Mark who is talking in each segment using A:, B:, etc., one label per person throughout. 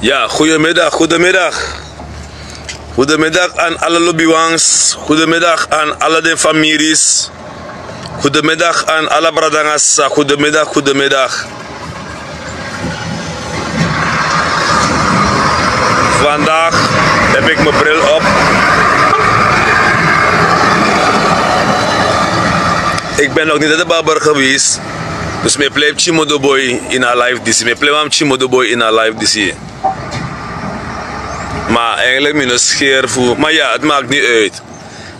A: Ja, goedemiddag. Goedemiddag aan alle lobbywangs. Goedemiddag aan alle de families. Goedemiddag aan alle bradangas. Goedemiddag. Vandaag heb ik mijn bril op. Ik ben nog niet naar de barber geweest. Dus ik blijf Chimodoboy in haar live DC. Ik blijf Chimodoboy in haar live DC. Maar eigenlijk ben ik scheer voor. Maar ja, het maakt niet uit.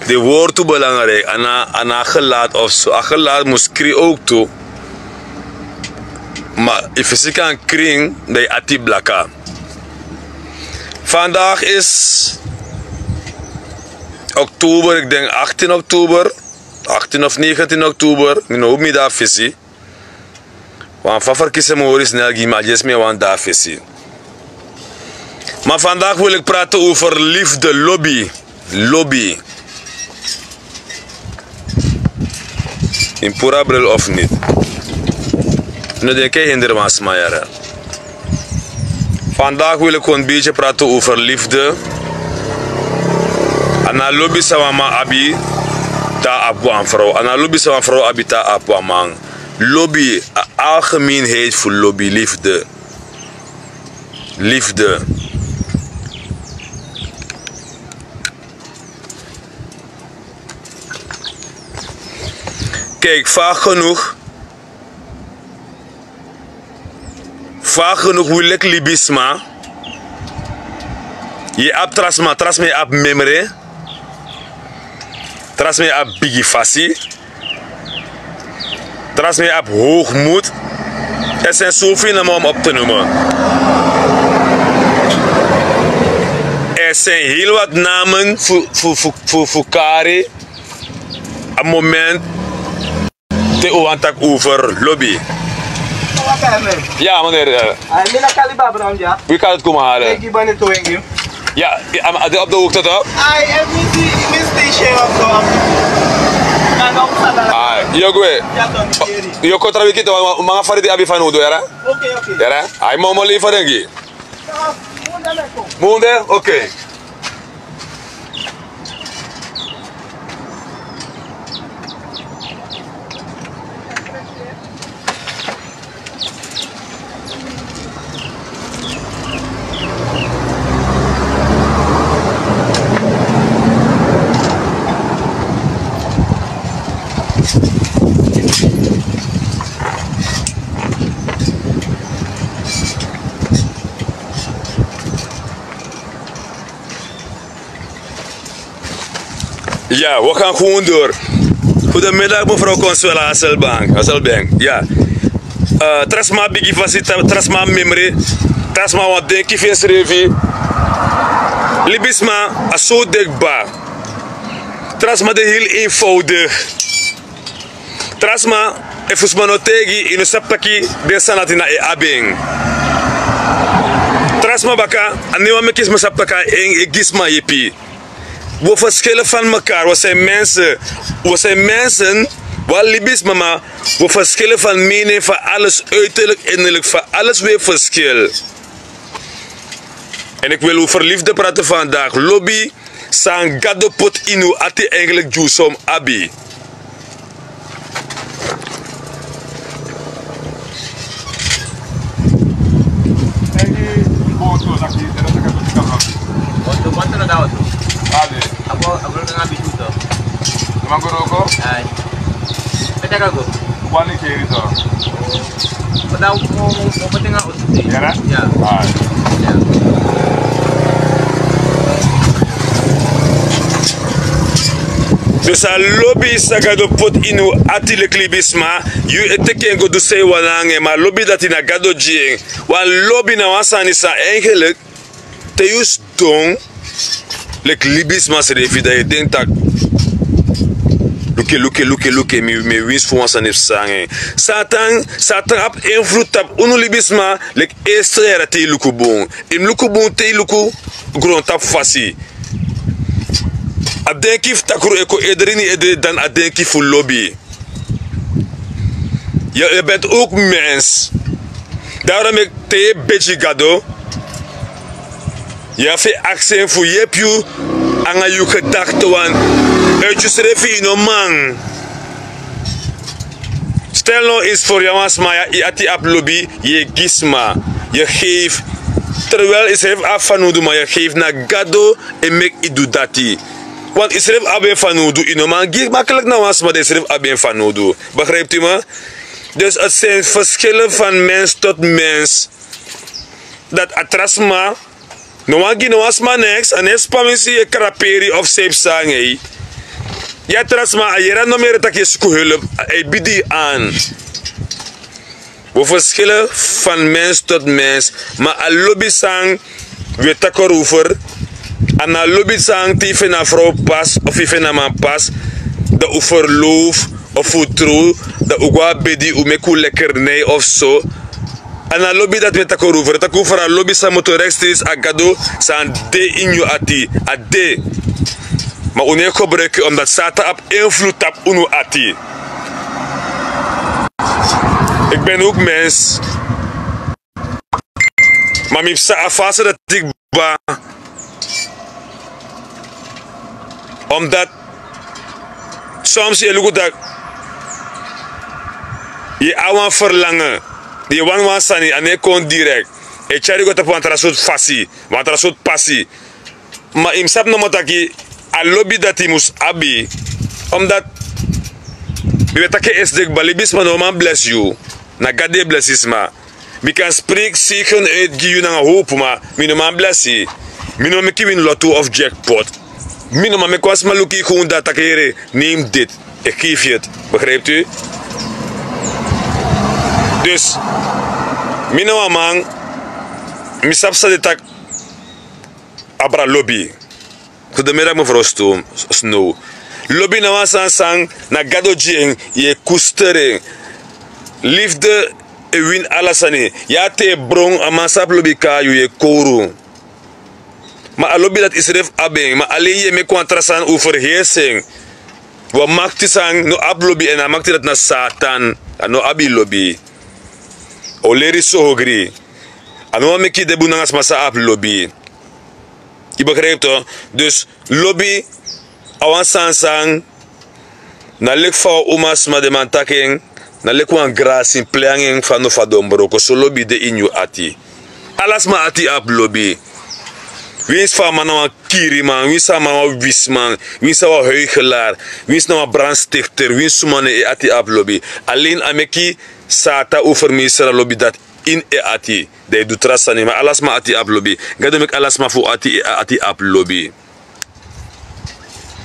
A: De woord is belangrijk. En een gelaat of zo. Een gelaat moest krie ook toe. Maar als je kan kring, dan is het blakka. Vandaag is oktober, ik denk 18 oktober. 18 of 19 oktober. Ik hoop niet dat visie. Want van verkiezen we horen snel gaan, maar just meer want daar visie. Maar vandaag wil ik praten over liefde, lobby. In pura bril of niet? Nu denk ik hinder van smajeren. Vandaag wil ik gewoon een beetje praten over liefde. En na lobby sama abi ta apuan vrouw. En na lobby sama vrouw abi ta apuan man. Lobby, algemeenheid voor lobby, liefde. Kijk, vaak genoeg wil ik libisma. Je hebt trasma je hebt memory. Trasma je hebt bigifassie. Trasma je hebt hoogmoed. Er zijn zoveel namen om op te noemen. Er zijn heel wat namen voor Kari. Een moment te oantak over lobby. Ja, meneer. Wie kan het komen halen? Ja, op de hoogte toch? Yo kontra wiki to mga faridi abi fanu do yara? Okay. Yara? Ay momo li farengi. Munde? Okay. Ja, we gaan gewoon door. Goedemiddag mevrouw Consuela Hasselbank. Ja. Trasma bigi facita, trasma memory, trasma wat denk ik vind schreef. Libisma is zo dekbaar. Trasma de heel eenvoudig. Trasma is manotegi in een sapaki de sanatina e abing. Trasma baka, en nu met kisma sapaka en gisma yepi. We verschillen van elkaar. We zijn mensen. Wat libis mama. We verschillen van mening, van alles uiterlijk, innerlijk, van alles weer verschil. En ik wil over liefde praten vandaag. Lobby, sang gado pot inu ati eigenlijk juisom abi.
B: Aku nggak bisa tuh.
A: Mango roko?
B: Ay. Pecah aku.
A: Wani kiri to.
B: Padahal mau penting aku tuh.
A: Ya?
B: Ya.
A: Ah.
B: Ya.
A: Dus lobby sagado pot inu ati le klibisma. You eteken go do say wanange maar lobby dat in agado jing. Wan lobby na wasani sa eigenlijk te use dong. Lek libisma se refi dat je denkt dat luke me wins voor ons aan het zangen. Satan op invloed op unu libisma lek eerste jaren te lukubon. In lukubon te luku grond tap fasi. Adenkif takuru eko ederini dan adenkif voor lobby. Je bent ook mens. Daarom ik te beetje gado. Je hebt actie voor je piu. Anga je gedachten wan. Uit je schreef in een man. Stel nou eens voor jou maar je ati op lobby. Je gisma. Je geeft. Terwijl je schreef af van hoe maar je geeft naar gado en mek i do dati. Want je schreef abben van hoe in een man. Geef makkelijk nou was maar je schreef abben van hoe. Begrijpt u me? Dus het zijn verschillen van mens tot mens. Dat atrasma. No wangi no asma next. En espamisi je kraperi of zeep sang. Ja atrasma ayera no meer dat je schoolhulp. Hij biedt die aan. We verschillen van mens tot mens. Maar a lobby sang. We takken over. En a lobby sang. Die vindt een vrouw pas. Of die vindt een man pas. De overloof. Of trouw. De ugwa bedi. Umeku lekkernij of zo. En a lobby dat we takken over. Takken over a lobby sang. Moet rechtstreeks agado. Sang de in je ati. A de. Maar we niet gebruiken omdat Satan op invloed op unu ati. Ik ben ook mens. Maar ik sta afvast dat ik ba. Omdat soms je lukt dat je awan verlangen. Je wan sani en je kon direct. Je chari gaat op want er soort fassie, want er soort passie. Maar ik snap nog dat je a lobby dat hij moest abi. Omdat we weten dat je is de balibis maar no man bless you. Na gade blesses ma. We kan spreek zeggen uit give you na hoop ma. Mi no man bless you. Mi no me win lotto of jackpot. Mi no me kwas ma lucky gewoon dat takere. Neem dit. Ik geef je het. Begrijpt u? Dus mi no man mi sapsa de tak abra lobby. Goedemiddag mevrouw Snow. Lobby na wansan sang na gado jing je koestering. Liefde e win alasani. Ja te brong a mansap lobby ka je koru. Maar a lobby dat is ref abeng. Maar alleen je me kontrasan overheersing. Wat maakt die sang no ab lobby en dan maakt dat na Satan. No abi lobby. Oleri so hogri. Ano meki de bunangas masa ab lobby. Je begrijpt toch? Dus lobby, awan sang, na lek van omas ma de mantaking, na lek wan gras in pleanging van no fadombroko, so lobby de in you ati. Alas ma ati ap lobby. Wins van man wan kiri man, wins van man wan wisman, wins van wan huigelaar, wins na wan brandstichter, wins man e ati ap lobby. Alleen ameki sata over meester lobby dat in e ati. De doet trasani, maar alles maar ati ap lobby. Gado mek alles maar voor ati ap lobby.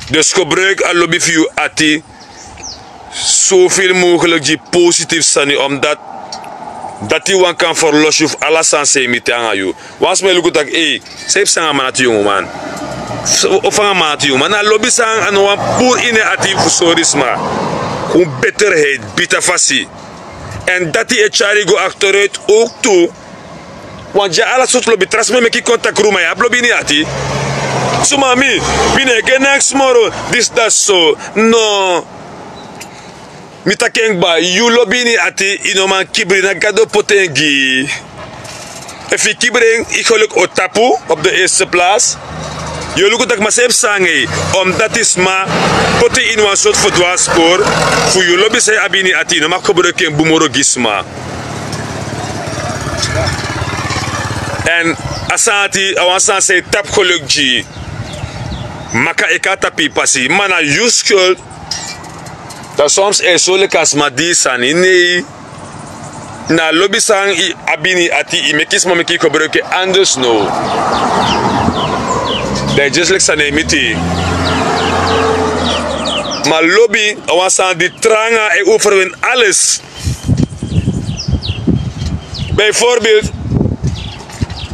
A: Dus gebruik a lobby voor je ati. Zoveel mogelijk die positief zijn, omdat dat die wan kan verlossen of alles aan zijn met aan jou. Was mij lukt dat ze heeft sang aan het jongen man. Of aan het jongen man. Na lobby sang aan wan poer in ati voor sorisma. Hoe bitterheid, bitterfassie. En dat die echari go achteruit ook toe. Want ja, alles soort lobby trust me meki contact room ya lobby ni ati. So mami, bine get next tomorrow. This that so. No. Mi takeng ba you lobby ni ati inoman kibri na gado potengi. If je kibring, ik geluk o tapu op de eerste plaats. Je lukt dat maar zelf sange, omdat is maar pote in een soort verdwaalspoor. Voor je lobby zei abini ati, no mag gebruiken boemoro gisma. En asati, awansan say tap geluk ji. Maka eka tapi pasi, mana you schuld. Dat soms zo lekker als maar die sani, nee. Na lobby sang abini ati, i mekis ma meki gebruiken anders no. Dat just like zijn emiti. Maar lobby, awansan die tranga en overwin alles. Bijvoorbeeld,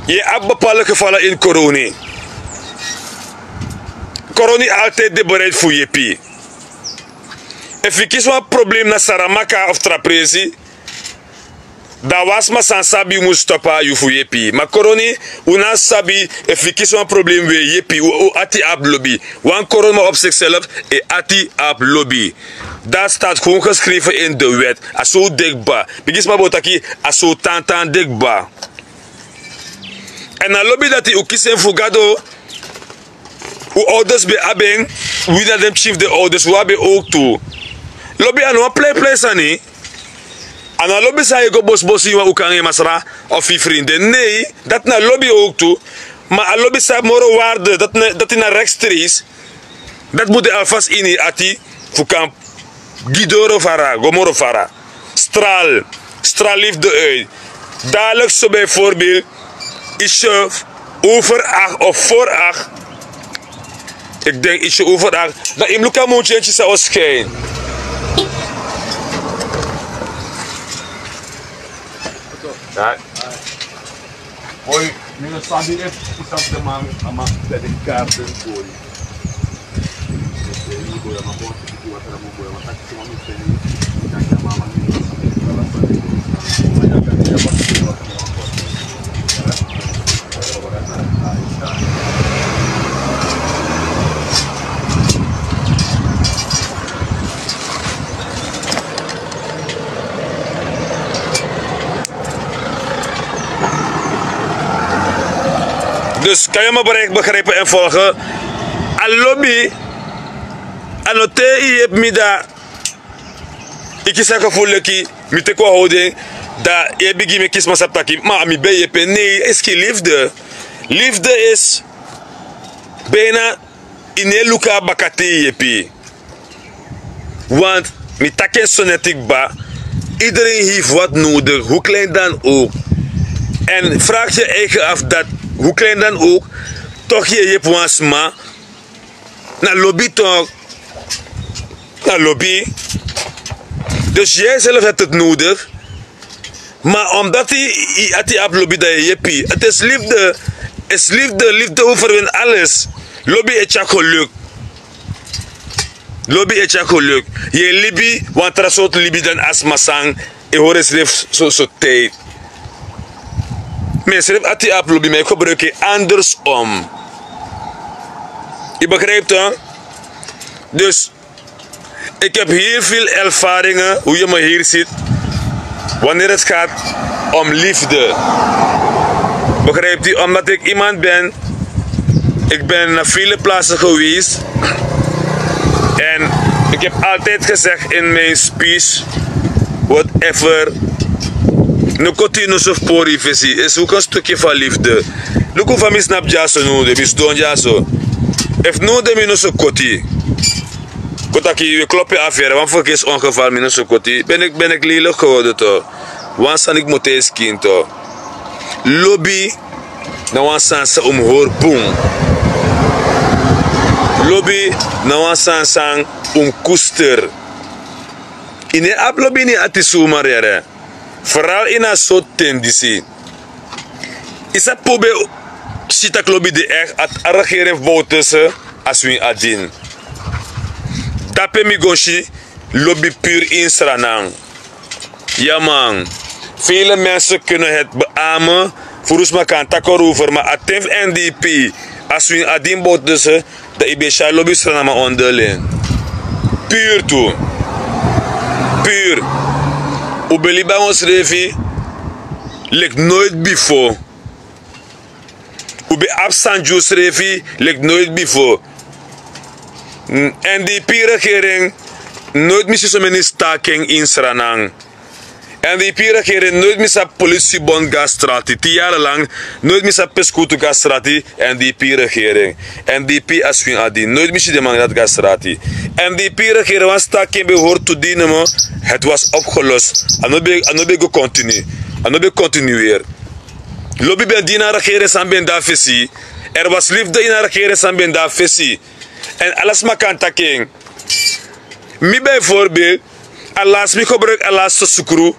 A: je hebt bepaalde gevallen in corona. Corona altijd de bereid voor je pi. En je kiest een probleem naar Saramaka of Traprezi. Dat was maar sans sabi moest stoppen je voor je pi. Maar corona, una sabi, if je kiest een probleem weer je pi, ati ab lobby. Want corona op zichzelf, ati ab lobby. Dat staat gewoon geschreven in de wet. Aso dikba. Begis maar botaki, aso tantan dikba. En na lobby dat hij ook kiezen voor gado. Hoe ouders bij abeng. Wie dat hem chief de ouders. Hoe hebben ook toe. Lobby aan een play sani. En na lobby zei je go bos hier ook aan je masra. Of je vrienden. Nee. Dat na lobby ook toe. Maar a lobby zei moro waarde. Dat in een rechtstreeks. Dat moet je alvast in die ati. Voor kan Gidoro Vara. Gomoro Vara. Straal liefde uit. Dadelijk zo bijvoorbeeld. Is je over 8 of voor 8. Ik denk is je over 8. Dat je lukt een momentje zou schijn. Ja. Hoi, nu staat hier even op de man. Maar dat de kaarten voor. Dus kan je me begrijpen en volgen? Al lobby, anote je hebt me daar. Ik is een gevoel dat met de houding dat je begint met kies maar saptaki, maar mi ben je pen. Nee, is geen liefde. Liefde is bijna in een luka bakate je. Want met takken sonnetik ba, iedereen heeft wat nodig, hoe klein dan ook. En vraag je eigen af dat, hoe klein dan ook, toch je hebt wansma, na lobby toch, na lobby. Dus jij zelf hebt het nodig, maar omdat hij op lobby dat je hebt, het is liefde, liefde overwint alles. Lobby is je geluk. Lobby is je geluk. Je libi, want er is soort libi dan asma sang, je hoort het schrijft zo tijd. Maar schrijft dat hij op lobby, maar ik gebruik je andersom. Je begrijpt hè? Dus ik heb heel veel ervaringen, hoe je me hier ziet, wanneer het gaat om liefde. Begrijpt u? Omdat ik iemand ben, ik ben naar vele plaatsen geweest. En ik heb altijd gezegd in mijn speech, whatever, no continue of pori visie, is ook een stukje van liefde. Look hoe van mij snap jaso nu, de bisdoon jaso. If no de me no so koti. Kotaki, we kloppen affaire, want voor is ongeval me no so koti. Ben ik lelijk geworden toch? Want san ik moet eens kind toch? Lobby, na wan san omhoor boom. Lobby, na wan san koester. In een ablobby niet ati zomaar. Vooral in een soort tendentie. Is dat probeer Sitak lobby de echt at regering bouwt tussen als we adin. Dape mi gonshi lobby puur in Sranang. Ja man. Vele mensen kunnen het beamen. Voor ons kan het over. Maar atef NDP. Als we adin bouwt tussen. Dat ik bij lobby Sranang maar onderling. Puur toe. Puur. Ubeli bij ons revi. Lijkt nooit before. Ube afstand juice revi lijkt nooit before. NDP-regering nooit mis zo meni staking in Sranang. NDP-regering nooit mis op politiebond gastrati. 10 jaar lang nooit mis op peskutu gastrati. NDP-regering. NDP als we adien. Nooit mis de man dat gastrati. NDP-regering was staking behoort te dienen, maar het was opgelost. Anobe go continue. Anobe continueer. Lobby ben die naar regering san ben daar visie. Er was liefde in naar regering san ben daar visie. En alles maar kan taking. Mi bijvoorbeeld, alas mi gebruik alas te sukru.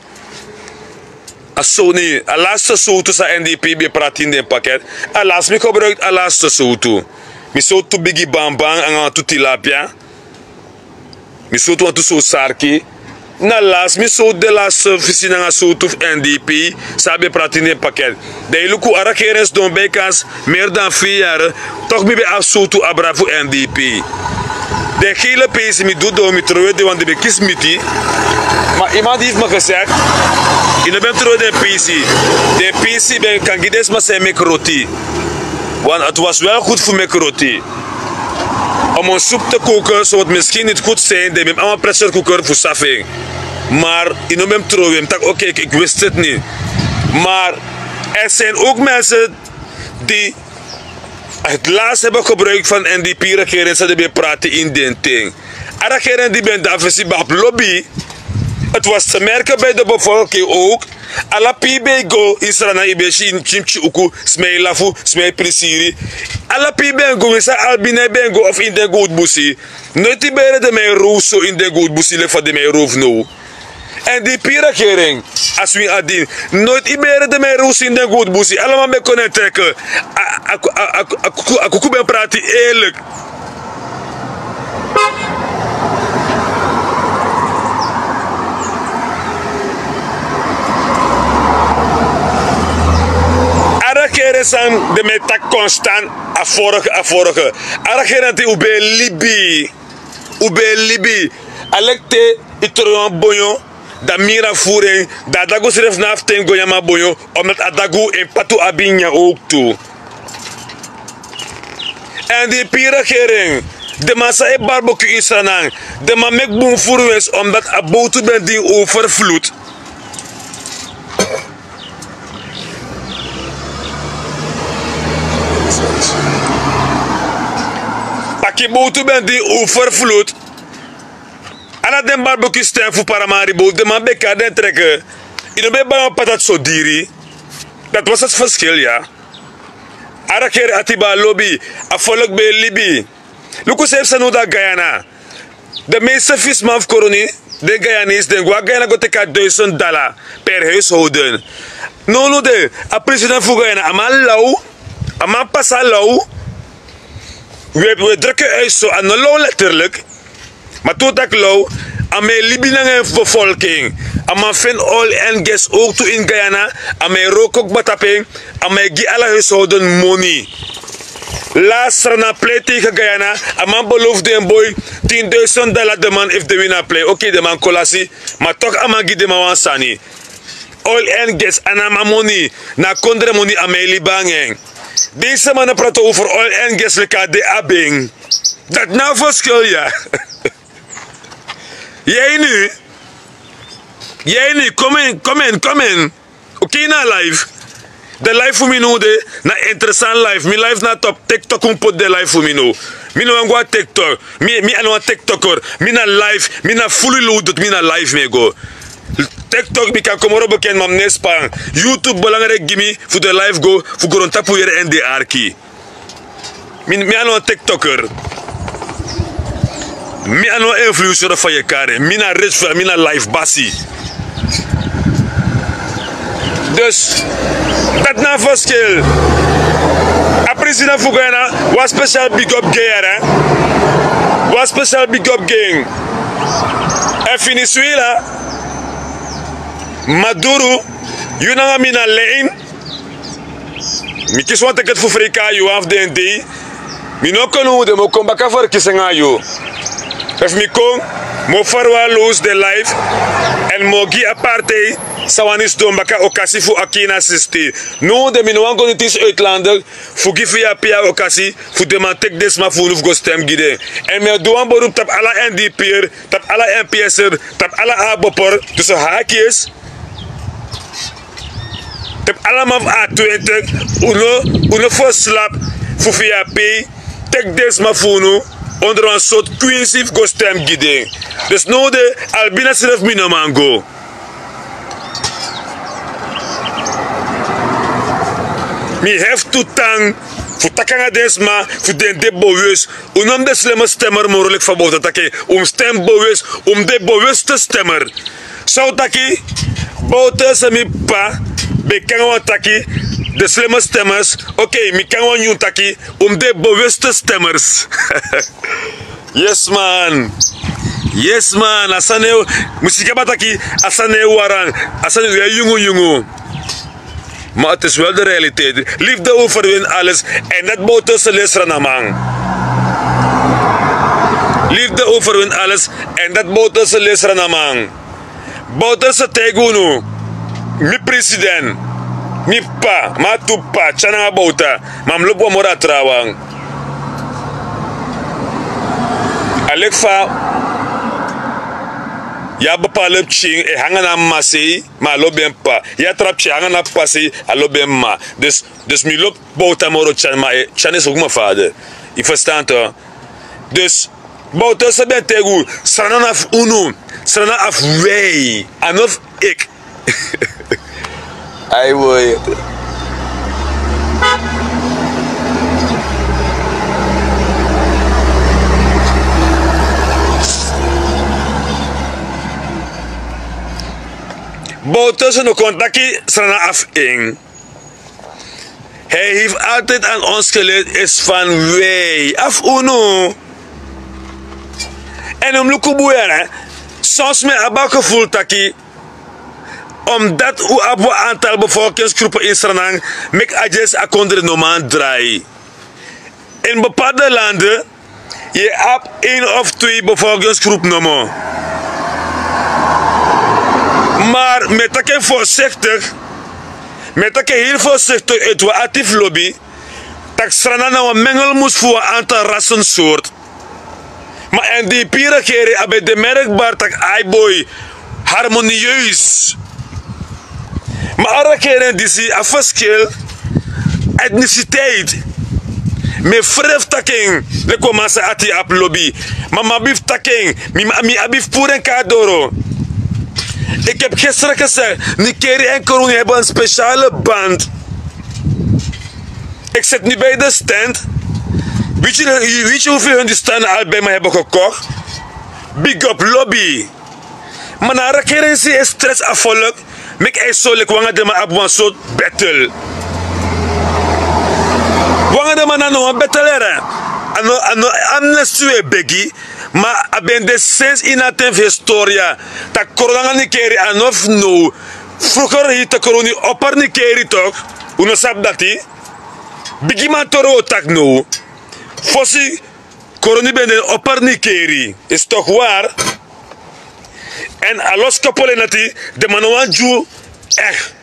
A: Asoni, alas te soutu sa NDP be pratin den pakket. Alas mi gebruik alas te soutu. Mi soutu bigi bambang ang tu tilapia. Mi soutu want tu so sarki. Na las mi so de las oficina nga soutu NDP sabe pratin den pakket. De luku arakeres don bekas meer dan 4 jaar. Toch mi be af soutu abra voor NDP. De gele PC mi doet door mi trouwen de want de bekis miti. Maar iemand heeft me gezegd, je bent trouwen de PC. De PC ben kan gides maar zijn mek roti. Want het was wel goed voor mek roti. Om een soep te koken zou het misschien niet goed zijn. De ben allemaal pressure cooker voor saffing. Maar je bent trouwen. Oké, ik wist het niet. Maar er zijn ook mensen die het laatst hebben gebruikt van NDP-regering, ze hebben praten in den ting. En de regering die ben daar op lobby. Het was te merken bij de bevolking ook. Alla pibego Israël ibeshi in chimchi uku smei lafu smei prisiri. Alla pibego is albine bengo of in de good busi. Nooit die bere de mijn roof zo in de good busi le van de mijn roof no. En die regering, als we adien, nooit iberen de mijn roes in de goed busi. Allemaal mee kunnen trekken. Ik ben praten eerlijk. Arakeren zijn de metak constant afvorige. Arakeren die ube libi. Alekte itroan bonyo. Da mira voering, da dago seref naften goyama boyo, omdat adago en patu abinya ook toe. En die regering, de massa e barbecue is aan, de man mek boom voerwens, omdat abotu ben die overvloed. Paki botu ben die overvloed. Alla den barbecue stem voor Paramaribo, de man beka den trekken. Je bent bij een patat zo diri. Dat was het verschil, ja. Araker atiba lobby, afolok bij Libi. Lukus heeft ze nu dat Guyana. De meeste visman of koroni, de Guyanese, de Guyana gaat teka $1000 per huishouden. No, de, a president voor Guyana, ama lauw, ama passa lauw. We drukken uit zo aan de lauw letterlijk. Maar toen dat lauw, aan mijn Libische bevolking, aan mijn vind oil en gas ook toe in Guyana, aan mijn rook ook bataping, aan mijn gi alle huishouden money. Laatst na play tegen Guyana, aan mijn beloofde een boy $10,000 de man if de winnaar play. Oké, de man kolasi, maar toch aan mijn gi de man wansani. Oil en gas en aan mijn money, na kondre money aan mijn Libangen. Deze mannen praten over oil en gas, leka de abing. Dat nou verschil, ja. Jij nu, kom in. Oké, na live. De live voor mij nu, na interessant live. Mi live na top TikTok, put de live voor mij nu. Mi no angwa TikTok. Mi anu TikToker. Mi na live, mi na fully loaded, mi na live me go. TikTok, mi kan komoro bekend, mam nespan. YouTube belangrijk gimme, voor de live go, voor goron tapu hier NDR ki. Mi anu TikToker. Mi anu influencer van je kare. Mi na Ritfeld, mi na live bassi. Dus, dat na verschil. A president van Guyana, was speciaal big up gay, hè? Was speciaal big up gang. En Venezuela, Maduro, you know mi na lane. Mi kies wat ik het voor Afrika, you have the ND. Mi no kono de mo kom baka voor kisenga you. If mi kom, mo farwa lose the life en mo gi apartheid sawanis don baka okasi fu akina sisti. No de mi no wan go nitis uitlander fu gi via pia okasi fu de man tek des ma fu nuf go stem gide. En me do wan borup tap ala NDP, tap ala NPS'er, tap ala abopor, dus haakjes. Tap ala maf A20, uno first slap fu via P, tek des ma fu nu. Onder een soort queensif go stem gide. Dus no de albina self minomango. Mi have to tang voor takanga desma voor den de bewus. Unam de slimme stemmer mogelijk verboden dat stem bewus de bewuste stemmer. Zou taki bouten se mi pa bekanga taki de slimme stemmers. Oké, mi kan wan yun taki de bewuste stemmers. Yes man, asane musika bataki asane waran, asane ya jungu. Maar het is wel de realiteit. Liefde overwint alles en dat bouten se lesra namang. Liefde overwint alles. En dat Bouterse leesra na man. Bouterse tegunu. Mi president. Mi pa. Ma tu pa. Chana Bouta. Mam lopo mora trawang. Alek fa. Ya bepaalde ching hangen aan massie, maar lopen pa. Ja trap je hangen aan passie, lopen ma. Dus mi loopt Bouta moro chan, maar chan is ook mijn vader. Je verstaat toch? Dus Bouta se ben tegen strana af uno, strana af wij, anof ik. Ai boy. Bouta se no contactie strana af in. Hij heeft altijd aan ons geleerd is van wij. Af uno. En om lukubuera, soms met abba gevoel taki, omdat u abo aantal bevolkingsgroepen in Sranang, mek adjes akondre nomaan draai. In bepaalde landen, je hebt 1 of 2 bevolkingsgroepen noemen. Maar met dat voorzichtig, met dat heel voorzichtig uit wat actief lobby, dat Sranang nou een mengel moest voor een aantal rassensoort. Maar NDP regering hebben de merkbaar dat ai boy harmonieus. Maar een regering die zie een verschil etniciteit. Met vref taking de commence ati ap lobby. Maar ma bif taking mi abif puren kadoro. Ik heb gisteren gezegd, Nikeri en Corona hebben een speciale band. Ik zit nu bij de stand. Weet je hoeveel hun die standen al bij me hebben gekocht? Big up lobby. Maar na regering is stress afvallig. Mek ei so lek wanga de ma abu soort battle. Wanga de ma na no battle era. Ano amnesty begi. Maar aben de sens in aten historia. Ta corona Nikeri anof no. Vroeger hitte corona opper Nikeri toch? Uno sap dati. Bigi man toro tak no. Fossi corona ben de opper Nikeri. Is toch waar? En alos kapole nati de manoan ju echt.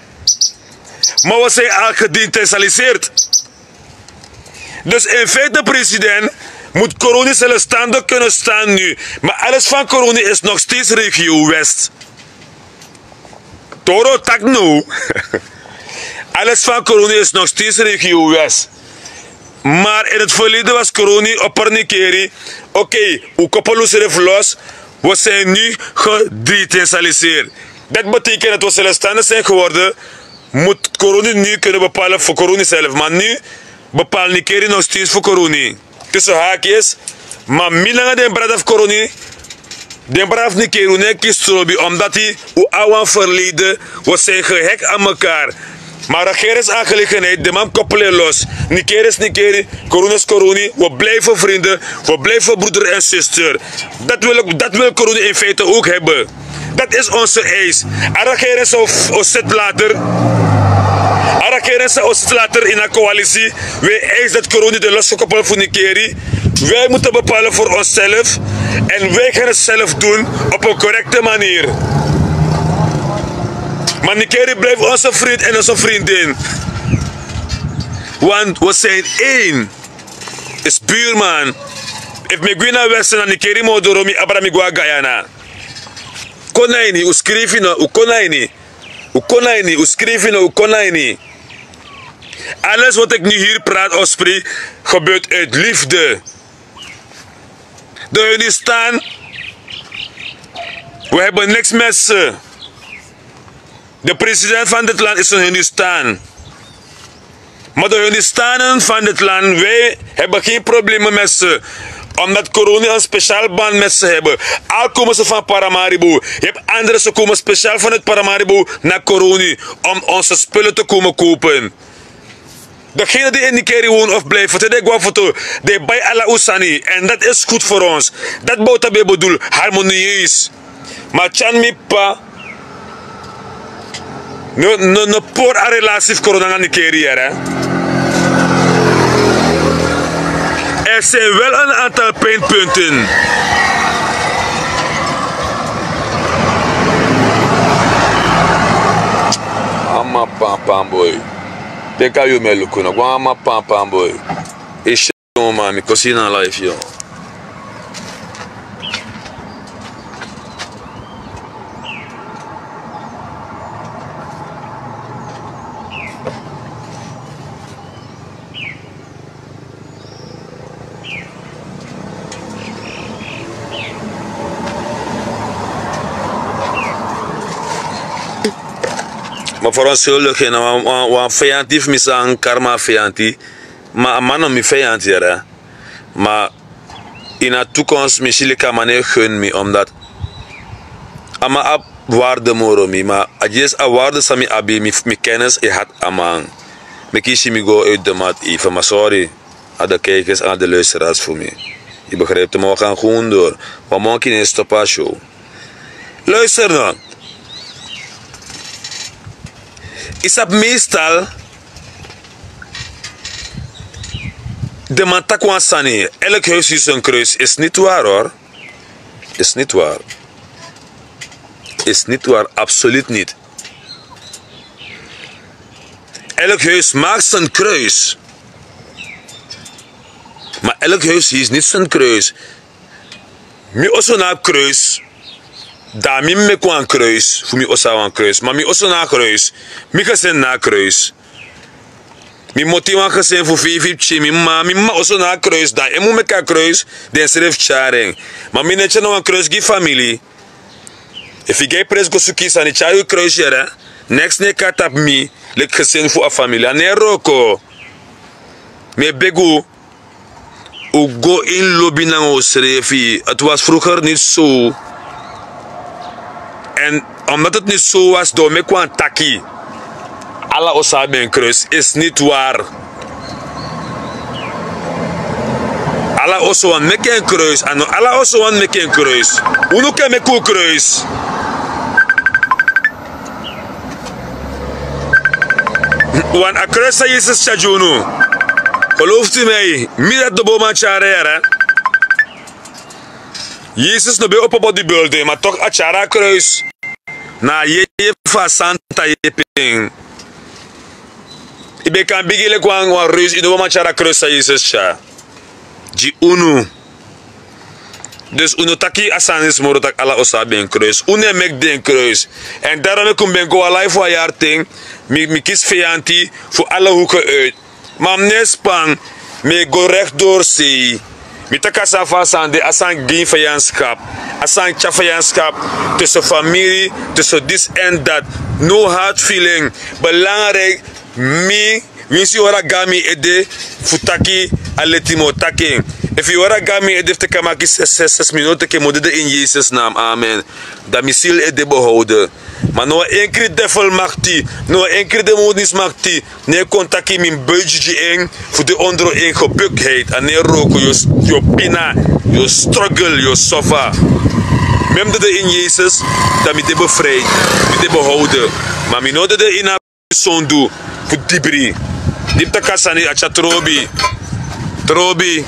A: Maar we zijn al gedetensaliseerd. Dus in feite president moet corona zelfstandig kunnen staan nu. Maar alles van corona is nog steeds regio West. Toro tak no. Alles van corona is nog steeds regio West. Maar in het verleden was corona opper Nikeri. Oké, hoe koppelen ze los? We zijn nu gedetensaliseerd. Dat betekent dat we zelfstandig zijn geworden. Moet corona nu kunnen bepalen voor corona zelf. Maar nu bepaalt Nikeri nog steeds voor corona. Tussen haakjes. Maar minder dan brad corona. Den braaf Nikeri ne kiest lobby. Omdat hij hoe oude verleden. We zijn gehackt aan elkaar. Maar regeringsaangelegenheid, de man koppelen los. Nikeri is Nikeri, corona is corona. We blijven vrienden, we blijven broeder en zuster. Dat wil corona in feite ook hebben. Dat is onze eis. En regering zou zit later. En regering zou zit later in een coalitie. Wij eisen dat corona de losgekoppeld voor Nikeri. Wij moeten bepalen voor onszelf. En wij gaan het zelf doen op een correcte manier. Maar Nikeri blijft onze vriend en onze vriendin. Want we zijn één. Is buurman. If me go naar Westen en Nikeri modoro mi abra mi go Guyana. Konaini, u schreef je u konaini. U konaini, u schreef je u konaini. Alles wat ik nu hier praat of spreek, gebeurt uit liefde. De jullie staan. We hebben niks met ze. De president van dit land is een Hindustan. Maar de Hindustanen van dit land, wij hebben geen problemen met ze. Omdat corona een speciaal band met ze hebben. Al komen ze van Paramaribo. Je hebt anderen, ze komen speciaal van het Paramaribo naar corona. Om onze spullen te komen kopen. Degene die in Nikeri wonen of blijven, die bij Allah Usani. En dat is goed voor ons. Dat bouwt daarbij bedoel, harmonieus. Maar chan mi pa. No por a relatie corona Nikeri hè. er zijn wel een aantal pijnpunten. Amma pam boy. Denk aan je me lukken. Ik ga amma pam boy. Is je man, ik zie naar live yo. Maar voor ons zullen we vijandig missen karma vijandig. Maar man mi vijand hier. Maar in de toekomst misschien kan man gun me omdat. Ama ab waarde moro mi. Maar als a waarde sami abi mi kennis je had aman. Me kies je me go uit de mat even. Maar sorry aan de kijkers en aan de luisteraars voor me. Je begrijpt hem, we gaan gewoon door. We maken een stoppa show. Luister dan. Is dat meestal de man takwan sani. Elk huis is een kruis. Is niet waar hoor. Is niet waar. Is niet waar. Absoluut niet. Elk huis maakt zijn kruis. Maar elk huis is niet zijn kruis. Mi also na kruis. Daar mi me kwam kruis. Voor mi also een kruis. Maar mi also na kruis. Mi gezien na kruis. Mi motivan gezien voor vijfje. Mi ma also na kruis. Daar emu me ka kruis. Den schreef charing. Maar mi netje nou een kruis gi familie. If je gij pres go suki sa ni chayu kruis jere. Next ne ka tap mi. Lek gezien voor a familie. Ane roko. Me begu. U go in lobby na o schreef. Het was vroeger niet zo. En omdat het niet zo was, door me kwam taki. Alla osabe een kruis is niet waar. Alla oso wan meke een kruis. En alla oso wan meke een kruis. Uno kan meke een kruis. Wan a kruis sa Jezus chajuno. Gelooft u mij? Middat de boman charere. Jezus no be op bodybuilding, maar toch a chara kruis. Na je fa santa je ping. Ibe kan bigile kwa reus in de boman chara kruis sa Jezus cha. Ji unu. Dus uno taki asanis moro tak ala osabe een kruis. Une mek den kruis. En daarom ik kom ben go alive voor jaar ting. Mi kies vijanti voor alle hoeken uit. Maar nespang me go rechtdoor zie. Mi taka sa fasan de asan geen vijandschap. Asan tja vijandschap tussen familie, tussen this en dat. No hard feeling. Belangrijk mi winsi ora gami ede futaki aletimo taking. If you ora gami ede te kamaki 6 minuten ke modede in Jezus naam. Amen. Dat mi ziel ede behouden. Maar no één keer devil mag die, no één keer de modis mag die. Nee contacti min budget eng voor de onder een gebuktheid. En nee roko, je pina, je struggle, je suffer. Mem de in Jezus, dat mi de bevrijd, mi de behouden. Maar mi no de in a sondu, voor dibri. Dip de kasani acha trobi. Trobi.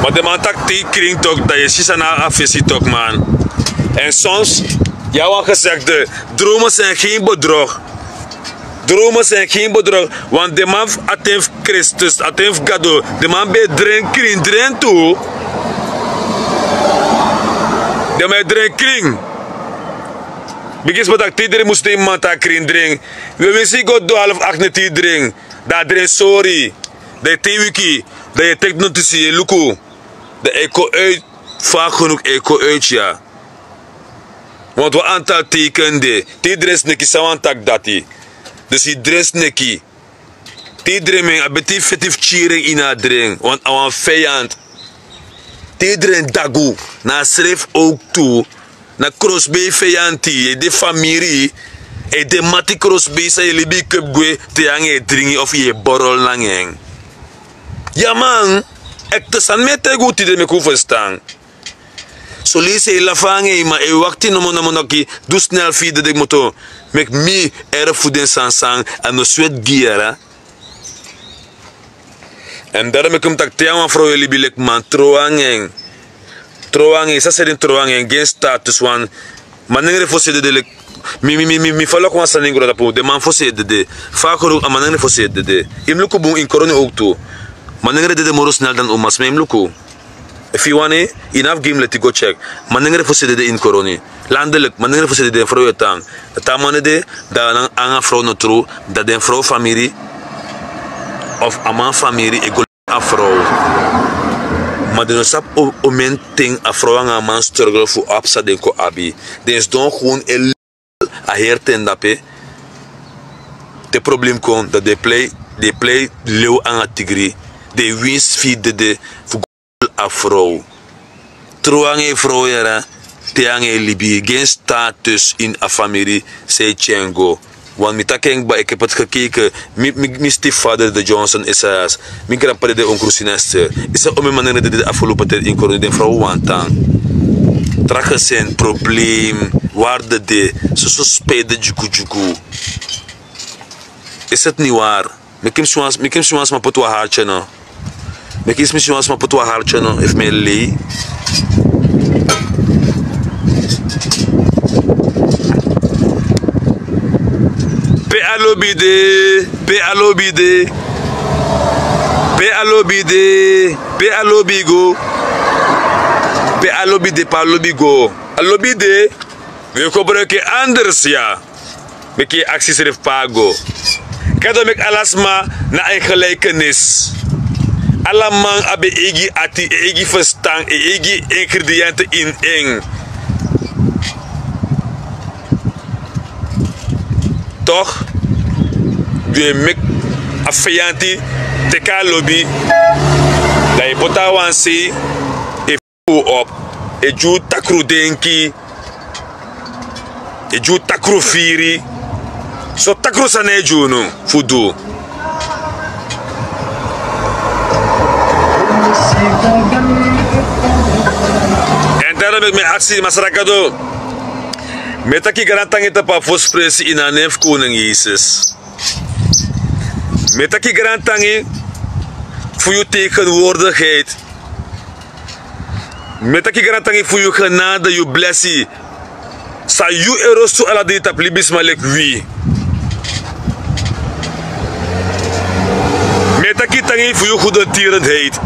A: Maar de man tak die kring toch, dat je sisa na afvisie toch man. En soms, ja wat gezegd, dromen zijn geen bedrog. Dromen zijn geen bedrog, want de man atteint Christus, atteint God. De man bij drin toe. De man drin kring. Begis wat ik iedereen moest iemand dat kring dring. We wisten God door 7:30 dring. Dat drin sorry. Dat je wiki, dat je technotici je luku. De eco uit, vaak genoeg eco uit ja. Want we aantal tekende. Die dress neki sawantak dati. Dus die dress neki. Die dreming abetief fetief cheering in haar drink. Want aan vijand. Die drink dagu. Na schreef ook toe. Na crossbay vijanti. De familie. E de mati crossbay sa je libi cup gwe. Te yang e dringi of je borrel langeng. Ja man. Ek te san me te goed die me ku verstaan. So lees la fange maar e wakti no monoki do snel feed de moto mek mi erf voor den sansang en no sweat gear. En daarom ik hem tak tiang vrouw jullie bilek man troangeng. Troangeng, sa sedin troangeng geen status wan. Manengre fosse de mi falo kwa saningro da po de man fosse de. Fakoro amanengre fosse de. Imluku bun in corona ook toe. Manengre de moros snel dan omas me imluku. If you want enough game let go check. Manengre fosse de in corona. Landelijk, manengre fosse de vrouw tang. Tamane de da anga vrouw no tru, da den vrouw familie of a man familie e go a vrouw. Maar de sap o men ting a vrouw en a man struggle voor apsa den ko abi. Den is don gewoon a herten dape. De probleem kon dat de play leeuw aan a tigri. De winst feed de voor a vrouw. Trouwange vrouw era te ange libi geen status in a familie se chengo. Want met dat ik heb het gekeken, mijn stiefvader de Johnson is als mijn grandpa de onkrusinester. Is er om een manier de afgelopen tijd in corona de vrouw wantang. Trakken zijn probleem, waarde de, zo spelen juku. Is het niet waar? Ik heb soms maar pot wat hartje no. Ik heb soms maar pot wat hartje no, if me lee. Pe alobide, pe alobigo, pa alobigo. Alobide, we gebruiken anders ja. Met acties er pago. Kado mek alasma na een gelijkenis. Alla man abe egi ati, egi verstand, egi ingrediënten in eng. Toch? Je mek affianti te ka lobby. Dat je pota wansi e op. E ju takru denki. E ju takru firi. So takru sane ju no fudu. En daarom ik mijn actie masyarakat met dat ik garantang het op voorspresi in een neef koning Jezus. Met dat ik garantang voor je tegenwoordigheid. Met dat ik garantang voor je genade, je blessie. Sa you eros to ala dit op libis malek wie. Met dat ik tangi voor je goede tierendheid.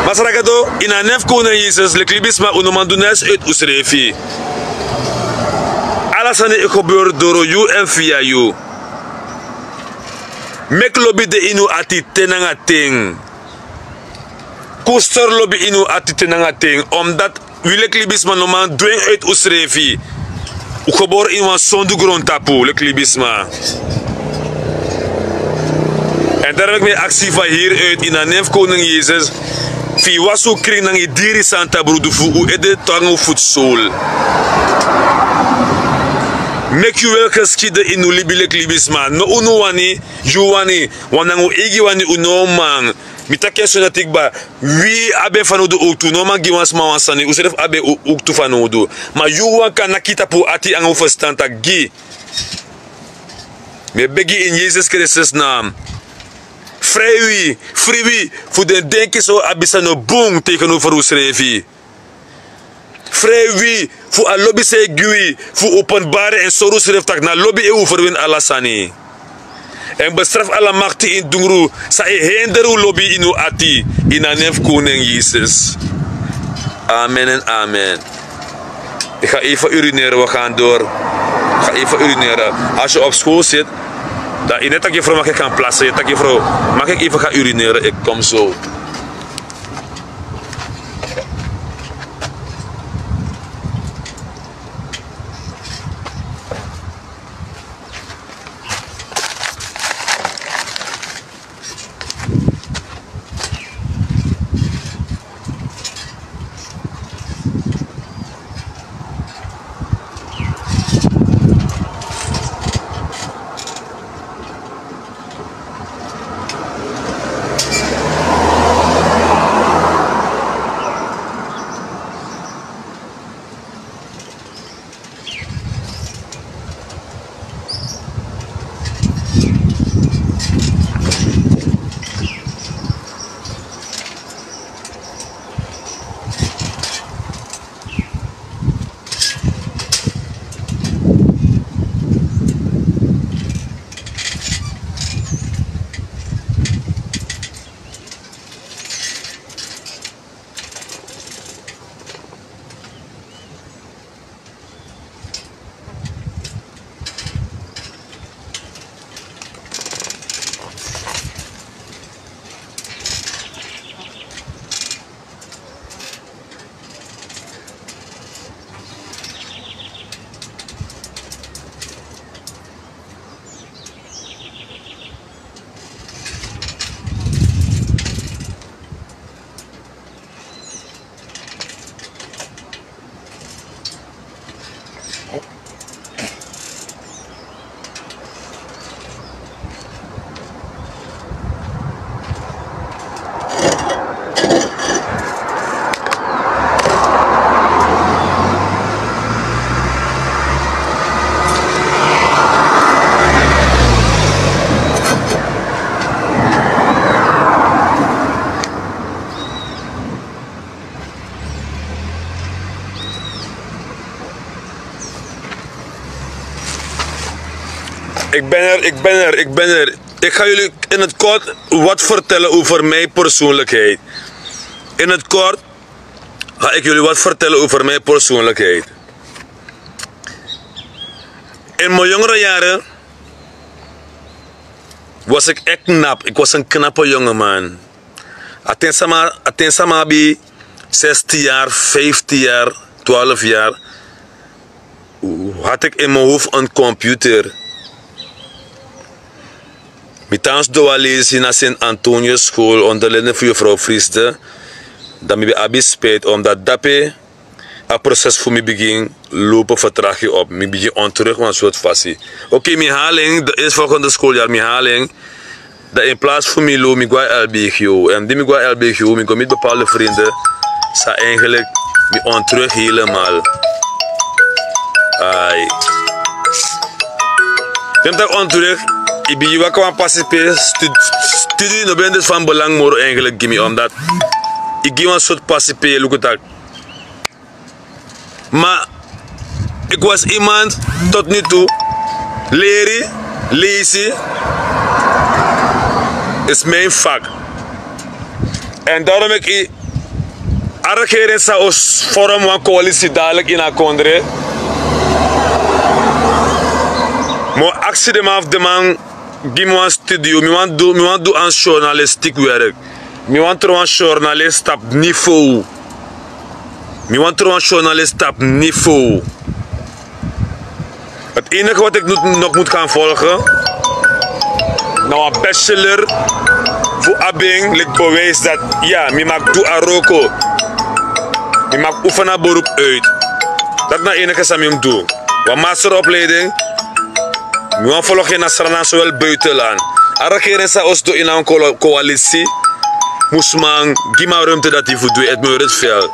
A: Masaragado, in een neef koning Jezus, le klibis ma unomandunes uit usrefi. Alles aan het gebeuren door jou en via jou. Mek lobby de inu ati tenanga ting. Kuster lobby inu ati tenanga ting. Omdat wile klibis ma noman doen uit usrefi. U geboren in een zonde grond tapu, le klibis ma. En daar heb ik mijn actie van hieruit in een neef koning Jezus. Fi wasu kring nang diri santa brudu fu u ede tango futsol. Mek you wel geschide in u libile klibisma. No unu wani, you wani, wanangu igi wani uno man. Mita keso na tikba, wi abe fanudu uktu, no man giwans mawansani, useref abe uktu fanudu. Ma you wanka nakita pu ati angu verstanta gi. Me begi in Jezus Christus naam. Vrij wie, voor de denken zo abisa no boom tegenover ons revi. Vrij wie, voor a lobby se gui, voor openbare en sorus reftak na lobby e overwin alasani. En bestraf alle machten in Dungru, sa e henderu lobby inu ati, in een neef koning Jezus. Amen en amen. Ik ga even urineren, we gaan door. Ik ga even urineren. Als je op school zit, dat in het vrouw mag ik gaan plassen. Vrouw, mag ik even gaan urineren? Ik kom zo. Ik ben er. Ik ga jullie in het kort wat vertellen over mijn persoonlijkheid. In het kort ga ik jullie wat vertellen over mijn persoonlijkheid. In mijn jongere jaren was ik echt knap. Ik was een knappe jongeman. Atensama bij 16 jaar, 15 jaar, 12 jaar had ik in mijn hoofd een computer. Mitans doa lezen naar Sint Antonius school onder leiding van juffrouw Friesde. Dat me bij spijt omdat dat een proces voor me begin lopen vertraag je op. Me begin onterug van een soort fasie. Oké, mijn haling, de eerstvolgende schooljaar, mijn haling. Dat in plaats van me loop, ik ga LBGO. En die ik ga LBGO, ik kom met bepaalde vrienden. Ze eigenlijk me onterug helemaal. Ai. Ik ben onterug. Ik ben hier kwam participeren. Studie no ben dus van belang maar eigenlijk gimme omdat ik geef een soort participeren look het. Maar ik was iemand tot nu toe leren, lezen is mijn vak. En daarom ik regering zou vorm van coalitie dadelijk in Akondre. Maar actie de man of de man, give me een studio. Ik want doen aan journalistiek werk. Ik want er een journalist op niveau. Ik want er een journalist op niveau. Het enige wat ik nog moet gaan volgen, nou een bachelor voor Abing, ik bewijs dat ja, ik mag doen Aroko. Ik mag oefenen beroep uit. Dat is het enige wat ik doe. Wat masteropleiding. We gaan volgen naar Srana, zowel buitenland. De regering zou ons doen in een coalitie. Moest man geef maar ruimte dat hij voldoet, Edmund Ritfeld.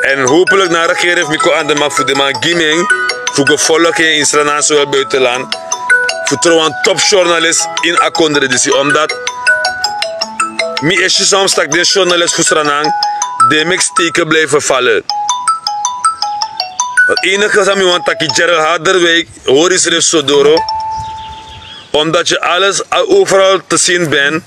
A: En hopelijk naar de regering heeft me aan de man voor de man giving. Voor gevolgen in Srana, zowel buitenland. Voor trouwens een topjournalist in Akondre. Dus omdat mi is soms dat de journalist voor Srana de mix steken blijven vallen. Het enige dat ik want dat ik Gerald Harderwijk hoor is er zo door. Omdat je alles overal te zien bent.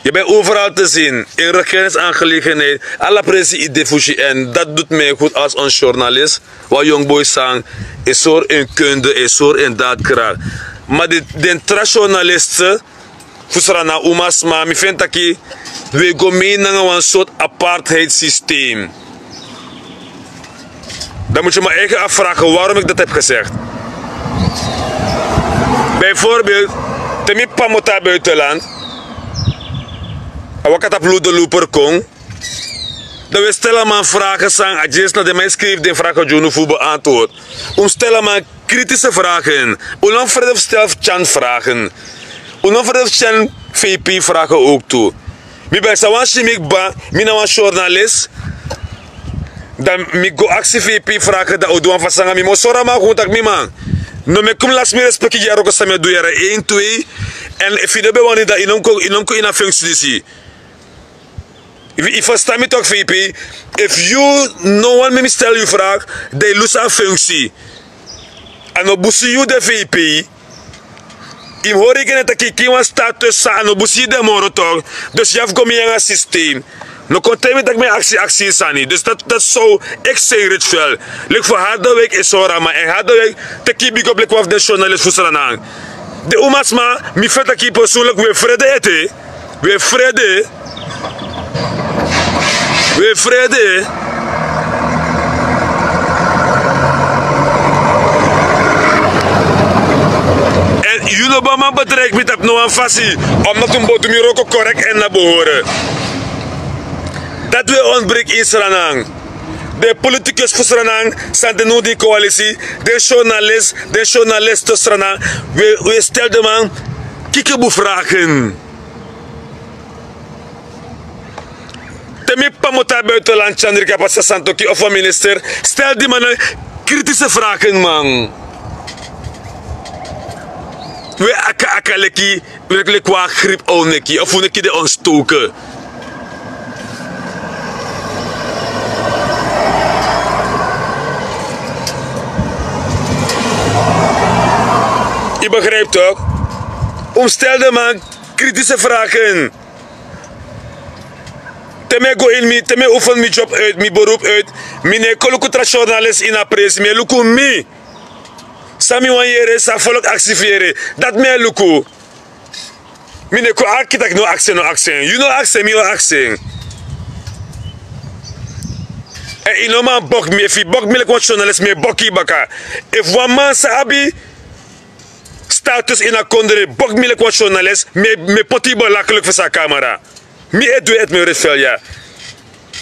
A: Je bent overal te zien. In regeringsaangelegenheid. Alle pressie idee voor je. En dat doet mij goed als een journalist. Wat jongboys zeggen. Is zo in kunde. Is zo in daadkracht. Maar de traditionalisten. Fusrana umas maar. Ik vind dat we gaan mee naar een soort apartheid systeem. Dan moet je me eigen afvragen waarom ik dat heb gezegd. Bijvoorbeeld, temi pamota buitenland. En wat kan dat de loper kon? Dat we stellen maar vragen zijn. Adjes naar de mij schreef de vragen Juno voor beantwoord. Stellen maar kritische vragen. Onafredig stel chan vragen. Onafredig chan VP vragen ook toe. Mi ben sawan chimik ba, mi na een journalist. Dan mi go actie VP vragen dat odoan fasanga mi mo sora ma contact mi man. No me kom las mi respecti jaro ko sa me do yara 1 2 en if you be wani da inonko in a functie disi. If I sta me talk VP, if you no one me stel you vraag, they lose a functie. En no busi you de VP. Im hoor ik net dat ik een status sa en no busi de moro toch. Dus je hebt gomi een systeem. No content met dat mijn actie is aan niet. Dus dat zou ik zeggen het veel. Lik voor Harderwijk is zo raar, maar en Harderwijk te kiepen op de de journalist voor Sranang. De omas maar, mi vet dat ik persoonlijk weer vrede eten. Weer vrede. Weer vrede. En jullie bama bedrijf met dat nou een fasie. Omdat een botum ook correct en naar behoren. Dat we ontbreken in Sranang. De politicus voor Sranang zijn de nodige coalitie. De journalisten Sranang. We stelden man kikkeboe vragen. Temi pamota buitenland Chandrika Passasantoki of een minister. Stel die man kritische vragen man. We akaleki, we kwa grip oneki of we de ontstoken. begrijpt toch? Stel man kritische vragen. Teme oefen mijn job uit, mijn beroep uit. Mine kolukutra journalist in a pres, me luku mi. Sami wanneer sa volk activeren. Dat me luku. Mine ko architect no accent. You know accent, me no accent. En inoma bok me, if bok me like journalist me bokkie baka. If one man sa abi status in a country, bok me like journalist, me poti belakelijk voor sa camera. Mi doe het me Ritfeld ja.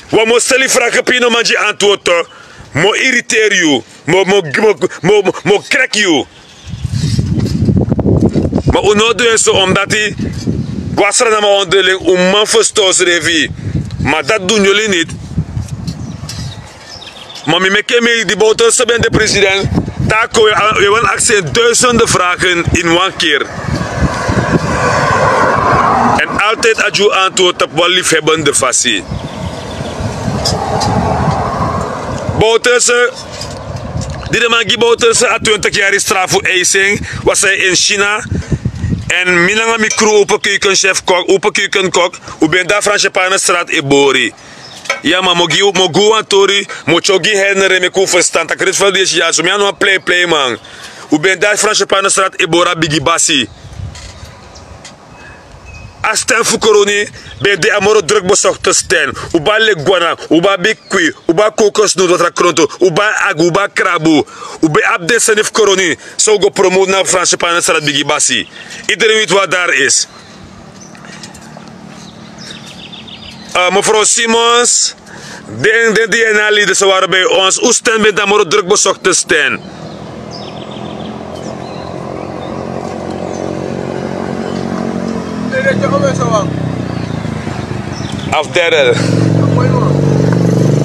A: Wat mo steli vragen pino manji antwoord to, mo irriteer you, mo crack you. Maar uno doe zo omdat hij was er naar mijn onderling om man verstoos revi. Maar dat doen jullie niet. Maar mi meke me die boter ben de president. Daar kon je wel accent duizenden vragen in one keer. En altijd als je antwoord op wat liefhebbende fasie. Bouterse, die man die Bouterse a 20 jaar straf voor eising, was hij in China. En minanga mi crew open keukenchef kok, open keukenkok, u ben daar Franse Panenstraat e Bori. Ja, maar mo go antori, mo chogi hernere me ko verstand, tak Ritfeld is ja, so mi anu play man. U ben daar Franse Panenstraat e Bora Bigi Bassi. Als ten fukoroni, ben de amoro druk bezocht te staan. Uba leguana, uba bikwi, uba kokosnoot wat rakronto, uba agu, uba krabu. Uba abde senif koroni, zo go promoten naar Franse Panenstraat Bigi Bassi. Iedereen weet wat daar is. Mevrouw Simons, de DNA-leiders waren bij ons. Hoe staan ben de amoro druk bezocht te staan? Afderde.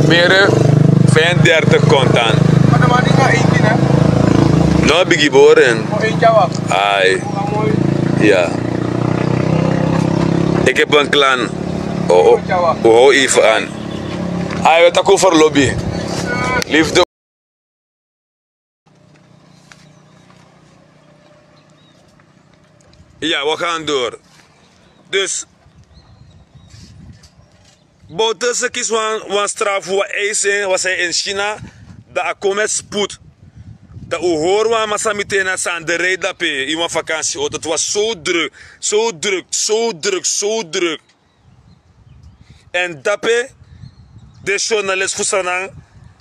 A: Meer 35 kontan.
B: Maar dan maak ik nou 1 hè?
A: No, bigi boren.
B: Oh, 1 Jawa.
A: Ai.
B: Mooi.
A: Ja. Ik heb een klan. Oh, even aan. Ai, we takken over lobby. Liefde. Ja, we gaan door. Dus Bouterse kies wan straf voor eisen was hij in China. Dat komt met spoed. Dat u hoort wat massa meteen aan de rijdappe in een vakantie. Het was zo druk, zo druk, zo druk, zo druk. En dappe, de journalist Fusanang,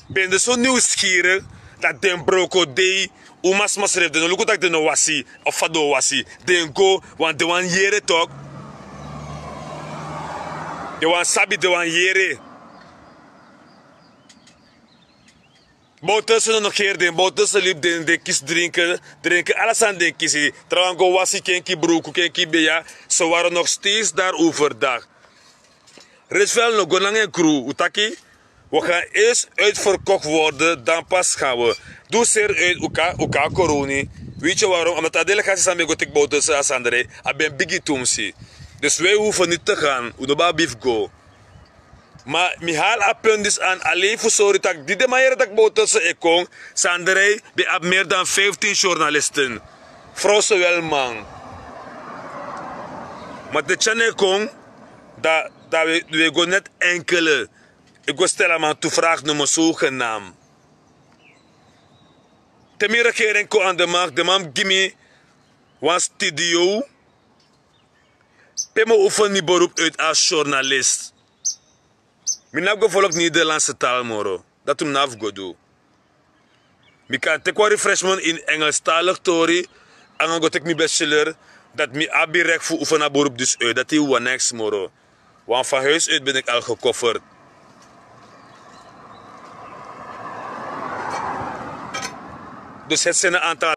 A: ben de zo nieuwsgierig dat den broko dei. Umas masref de no luku tak de no wasi of fado wasi den go want de wan yere talk de wan sabi de wan yere Bouterse nog keer den Bouterse liep den kis drinken alles aan den kisi trouwens go wasi kenki broeku kenki beya ze waren nog steeds daar overdag. Ritfeld nog go lang en crew utaki. We gaan eerst uitverkocht worden, dan pas gaan we. Doe zeer uit elkaar corona. Weet je waarom? Omdat de delegatie samen met de Bouterse als André, ik ben biggie toomsi. Dus wij hoeven niet te gaan. We doen maar go. Maar mi haal appendis aan alleen voor sorry dat die de manier dat Bouterse ik kom, Sandré, we hebben meer dan 15 journalisten. Vrouwen wel man. Maar de channel kom, dat we gaan net enkele. Ik wil stellen aan de vraag nummer zogenaamd. Ten regering ko aan de macht, de man gimme een studio. Pemo oefen niet beroep uit als journalist. Ik heb gevolgd Nederlandse taal, moro. Dat ik heb gedaan. Ik kan tekwa refreshment in Engelstalig tori. En dan ga ik mijn bachelor. Dat ik heb recht voor oefenen beroep dus uit. Dat is wat niks, moro. Want van huis uit ben ik al gekofferd. Dus het zijn een aantal